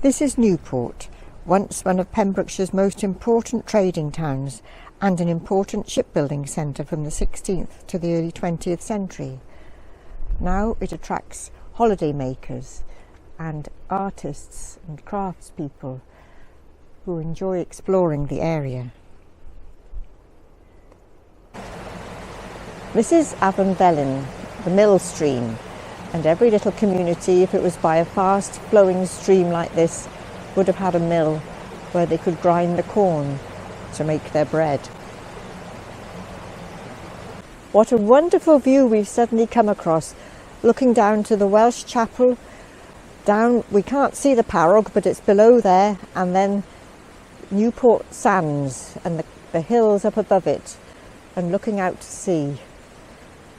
This is Newport, once one of Pembrokeshire's most important trading towns and an important shipbuilding centre from the 16th to the early 20th century. Now it attracts holiday makers and artists and craftspeople who enjoy exploring the area. This is Avon Velin, the mill stream, and every little community, if it was by a fast flowing stream like this, would have had a mill where they could grind the corn to make their bread. What a wonderful view we've suddenly come across, looking down to the Welsh chapel. Down, we can't see the Parog, but it's below there, and then Newport Sands and the hills up above it, and looking out to sea.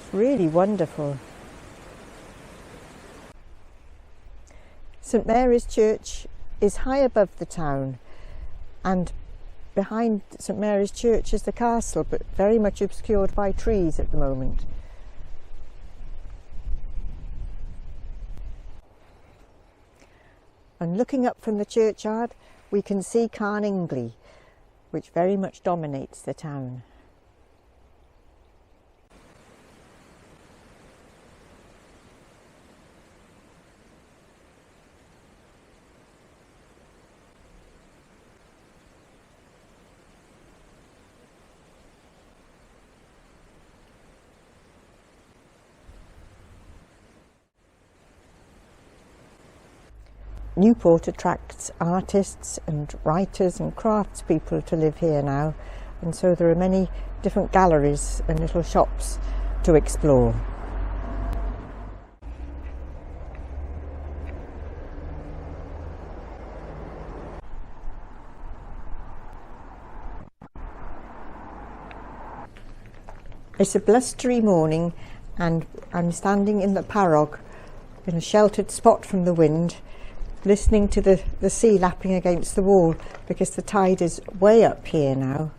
It's really wonderful. St Mary's Church is high above the town, and behind St Mary's Church is the castle, but very much obscured by trees at the moment. And looking up from the churchyard, we can see Carn Ingli, which very much dominates the town. Newport attracts artists and writers and craftspeople to live here now, and so there are many different galleries and little shops to explore. It's a blustery morning and I'm standing in the Parog in a sheltered spot from the wind, listening to the sea lapping against the wall because the tide is way up here now.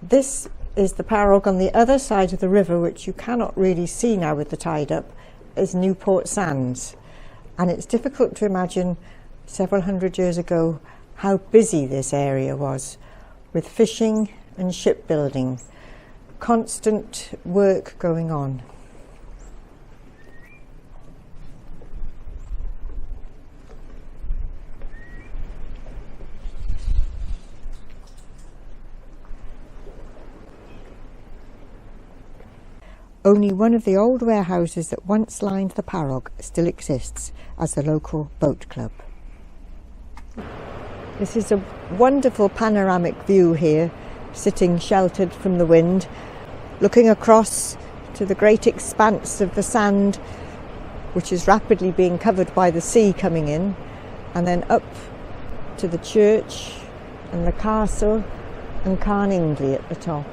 This is the Parog on the other side of the river, which you cannot really see now with the tide up, is Newport Sands. And it's difficult to imagine several hundred years ago how busy this area was, with fishing and shipbuilding, constant work going on. Only one of the old warehouses that once lined the Parog still exists as the local boat club. This is a wonderful panoramic view here, sitting sheltered from the wind, looking across to the great expanse of the sand, which is rapidly being covered by the sea coming in, and then up to the church and the castle and Carn Ingli at the top.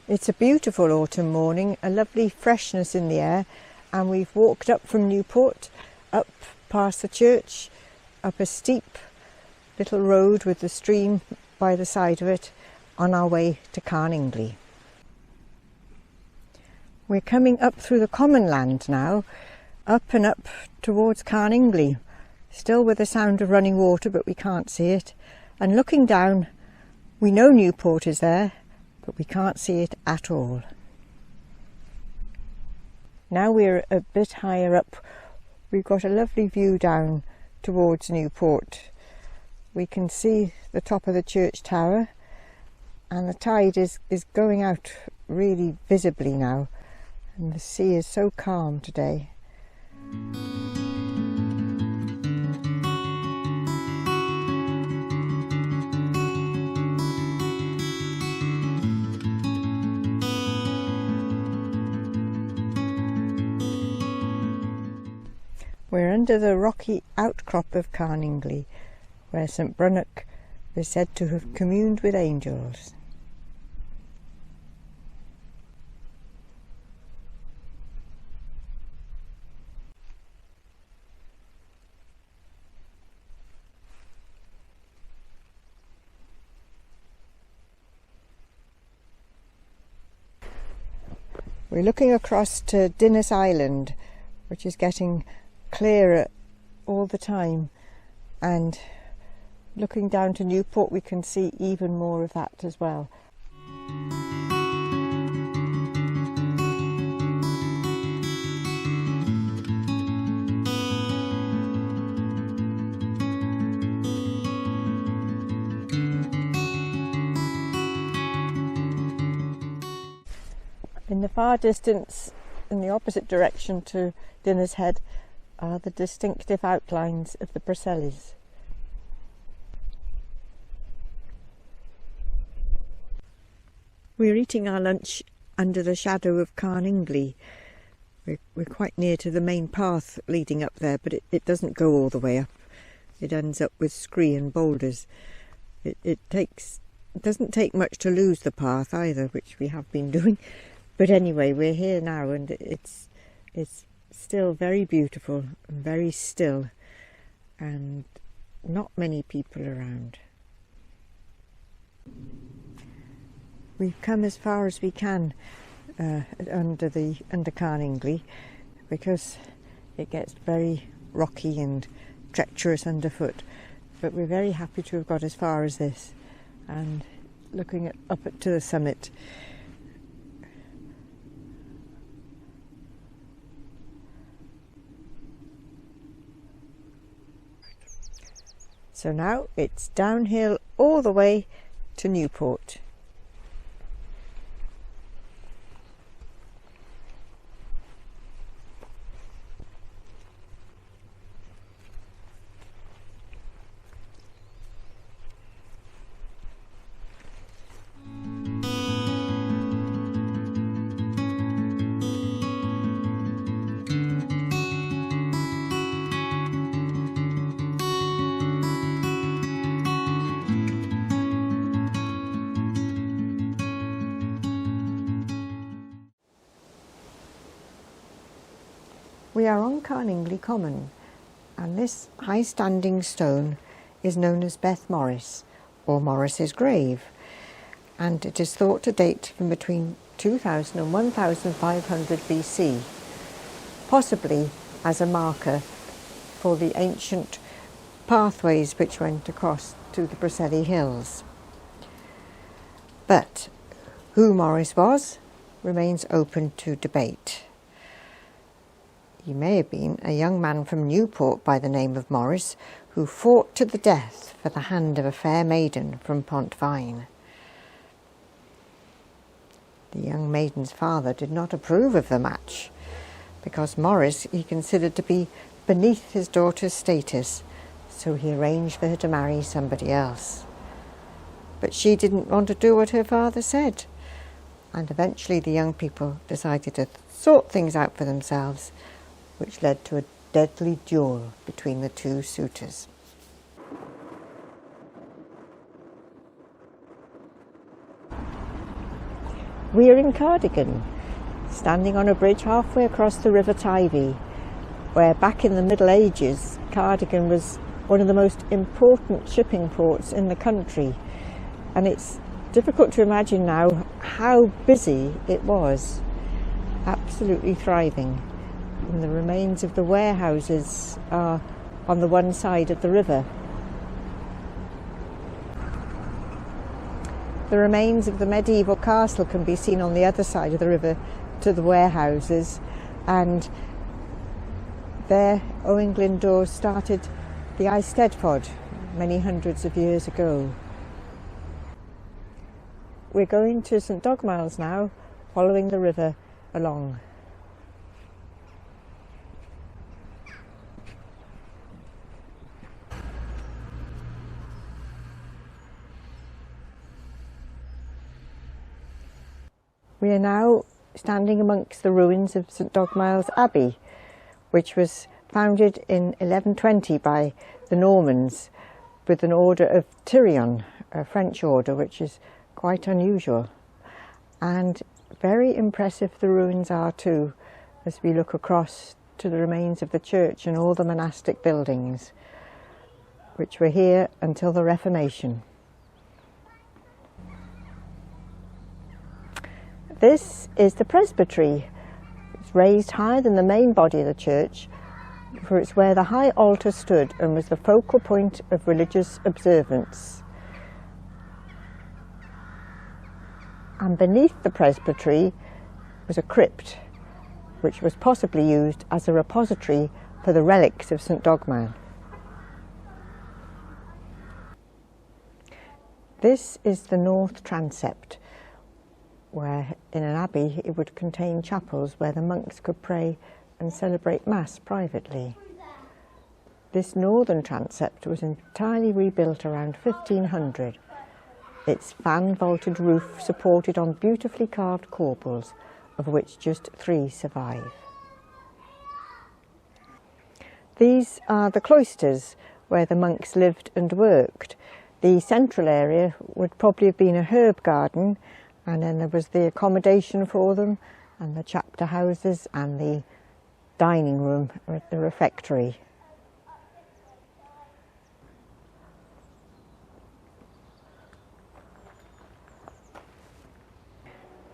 It's a beautiful autumn morning, a lovely freshness in the air, and we've walked up from Newport, up past the church, up a steep little road with the stream by the side of it, on our way to Carn Ingli. We're coming up through the common land now, up and up towards Carn Ingli, still with the sound of running water, but we can't see it. And looking down, we know Newport is there, but we can't see it at all. Now we're a bit higher up, we've got a lovely view down towards Newport. We can see the top of the church tower, and the tide is going out really visibly now, and the sea is so calm today. We're under the rocky outcrop of Carn Ingli, where St Brunnock is said to have communed with angels. We're looking across to Dinas Island, which is getting clearer all the time, and looking down to Newport we can see even more of that as well. In the far distance, in the opposite direction to Dinas Head, are the distinctive outlines of the Preseli's. We're eating our lunch under the shadow of Carn Ingli. We're quite near to the main path leading up there, but it doesn't go all the way up. It ends up with scree and boulders. It doesn't take much to lose the path either, which we have been doing. But anyway, we're here now, and it's still very beautiful and very still, and not many people around. We've come as far as we can under Carn Ingli, because it gets very rocky and treacherous underfoot. But we're very happy to have got as far as this, and looking up to the summit. So now it's downhill all the way to Newport. We are on Carn Ingli Common, and this high-standing stone is known as Beth Morris, or Morris's grave, and it is thought to date from between 2000 and 1500 BC, possibly as a marker for the ancient pathways which went across to the Preseli Hills. But who Morris was remains open to debate. He may have been a young man from Newport by the name of Morris, who fought to the death for the hand of a fair maiden from Pontvine. The young maiden's father did not approve of the match, because Morris he considered to be beneath his daughter's status, so he arranged for her to marry somebody else. But she didn't want to do what her father said, and eventually the young people decided to sort things out for themselves, which led to a deadly duel between the two suitors. We are in Cardigan, standing on a bridge halfway across the River Teivi, where back in the Middle Ages, Cardigan was one of the most important shipping ports in the country, and it's difficult to imagine now how busy it was, absolutely thriving. And the remains of the warehouses are on the one side of the river. The remains of the medieval castle can be seen on the other side of the river to the warehouses, and there Owen Glyndwr started the Eisteddfod many hundreds of years ago. We're going to St Dogmaels now, following the river along. We are now standing amongst the ruins of St Dogmaels Abbey, which was founded in 1120 by the Normans with an order of Tyrion, a French order, which is quite unusual. And very impressive the ruins are too, as we look across to the remains of the church and all the monastic buildings, which were here until the Reformation. This is the presbytery. It's raised higher than the main body of the church, for it's where the high altar stood and was the focal point of religious observance. And beneath the presbytery was a crypt, which was possibly used as a repository for the relics of St Dogmael. This is the north transept, where in an abbey it would contain chapels where the monks could pray and celebrate Mass privately. This northern transept was entirely rebuilt around 1500. Its fan-vaulted roof supported on beautifully carved corbels, of which just 3 survive. These are the cloisters where the monks lived and worked. The central area would probably have been a herb garden, and then there was the accommodation for them, and the chapter houses, and the dining room, or the refectory.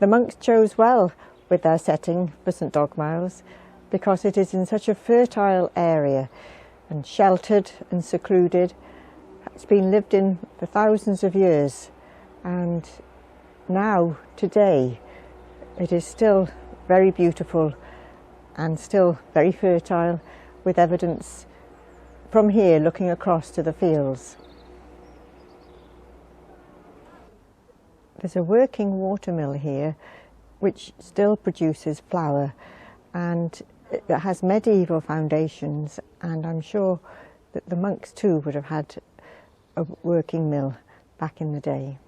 The monks chose well with their setting for St Dogmaels, because it is in such a fertile area and sheltered and secluded. It's been lived in for thousands of years, and now, today, it is still very beautiful and still very fertile, with evidence from here looking across to the fields. There's a working watermill here which still produces flour, and it has medieval foundations, and I'm sure that the monks too would have had a working mill back in the day.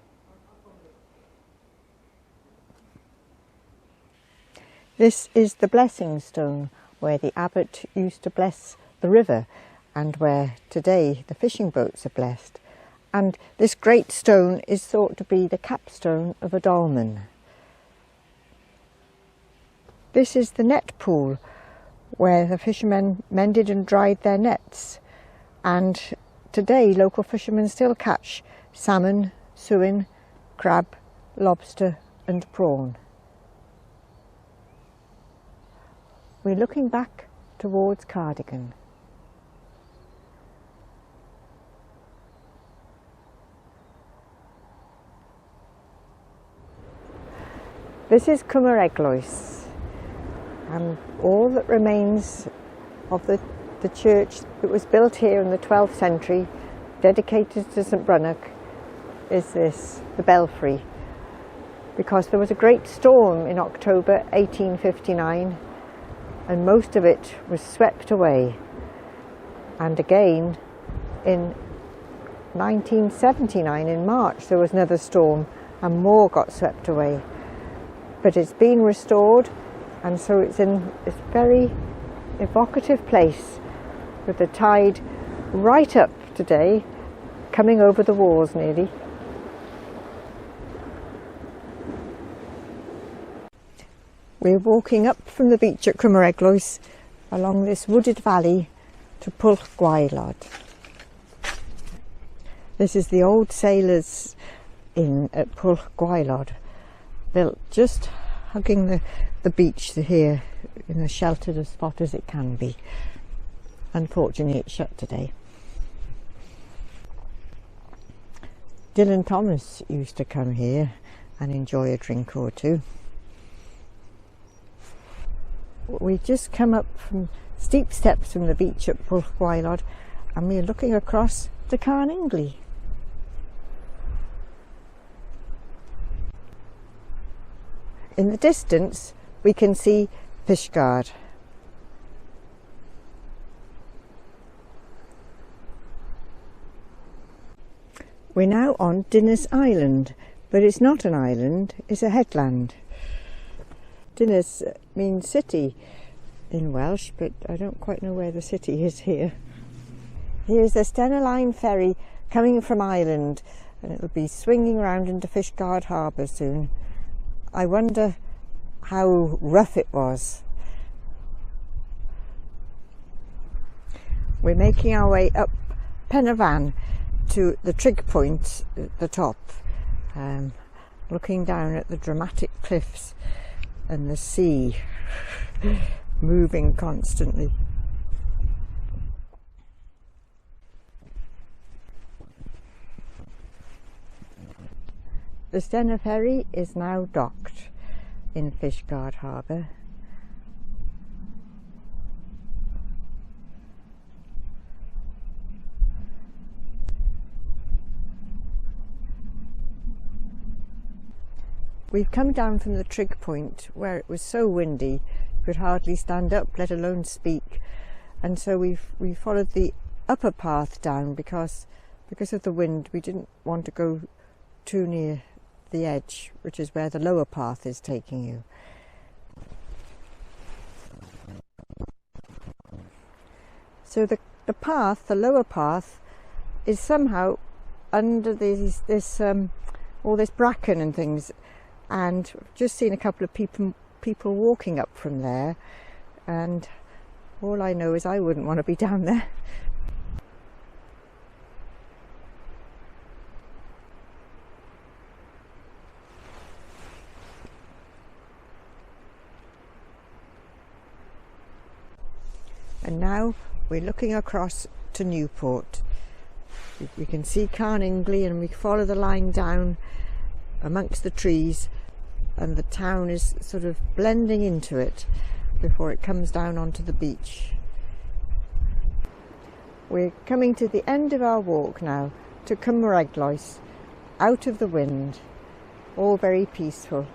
This is the blessing stone where the abbot used to bless the river, and where today the fishing boats are blessed. And this great stone is thought to be the capstone of a dolmen. This is the net pool where the fishermen mended and dried their nets, and today local fishermen still catch salmon, suin, crab, lobster and prawn. We're looking back towards Cardigan. This is Cwm-yr-Eglwys, and all that remains of the church that was built here in the 12th century, dedicated to St Brannock, is this, the belfry, because there was a great storm in October 1859 and most of it was swept away, and again in 1979 in March there was another storm and more got swept away. But it's been restored, and so it's in this very evocative place with the tide right up today, coming over the walls nearly. We're walking up from the beach at Cwm-yr-Eglwys along this wooded valley to Pwllgwaelod. This is the old sailors' inn at Pwllgwaelod, built just hugging the beach here in as sheltered a spot as it can be. Unfortunately it's shut today. Dylan Thomas used to come here and enjoy a drink or two. We've just come up from steep steps from the beach at Pwllgwaelod, and we're looking across to Carn Ingli. In the distance we can see Fishguard. We're now on Dinas Island, but it's not an island, it's a headland. Dinas means city in Welsh, but I don't quite know where the city is here. Here's the Stena Line ferry coming from Ireland, and it'll be swinging round into Fishguard Harbour soon. I wonder how rough it was. We're making our way up Penafan to the trig point at the top, looking down at the dramatic cliffs and the sea. moving constantly. The Stena ferry is now docked in Fishguard Harbour. We've come down from the trig point where it was so windy you could hardly stand up, let alone speak, and so we followed the upper path down because of the wind. We didn't want to go too near the edge, which is where the lower path is taking you. So the lower path, is somehow under all this bracken and things. And I've just seen a couple of people walking up from there, and all I know is I wouldn't want to be down there. And now we're looking across to Newport. We can see Carn Ingli, and we follow the line down amongst the trees, and the town is sort of blending into it before it comes down onto the beach. We're coming to the end of our walk now to Cwm-yr-Eglwys, out of the wind, all very peaceful.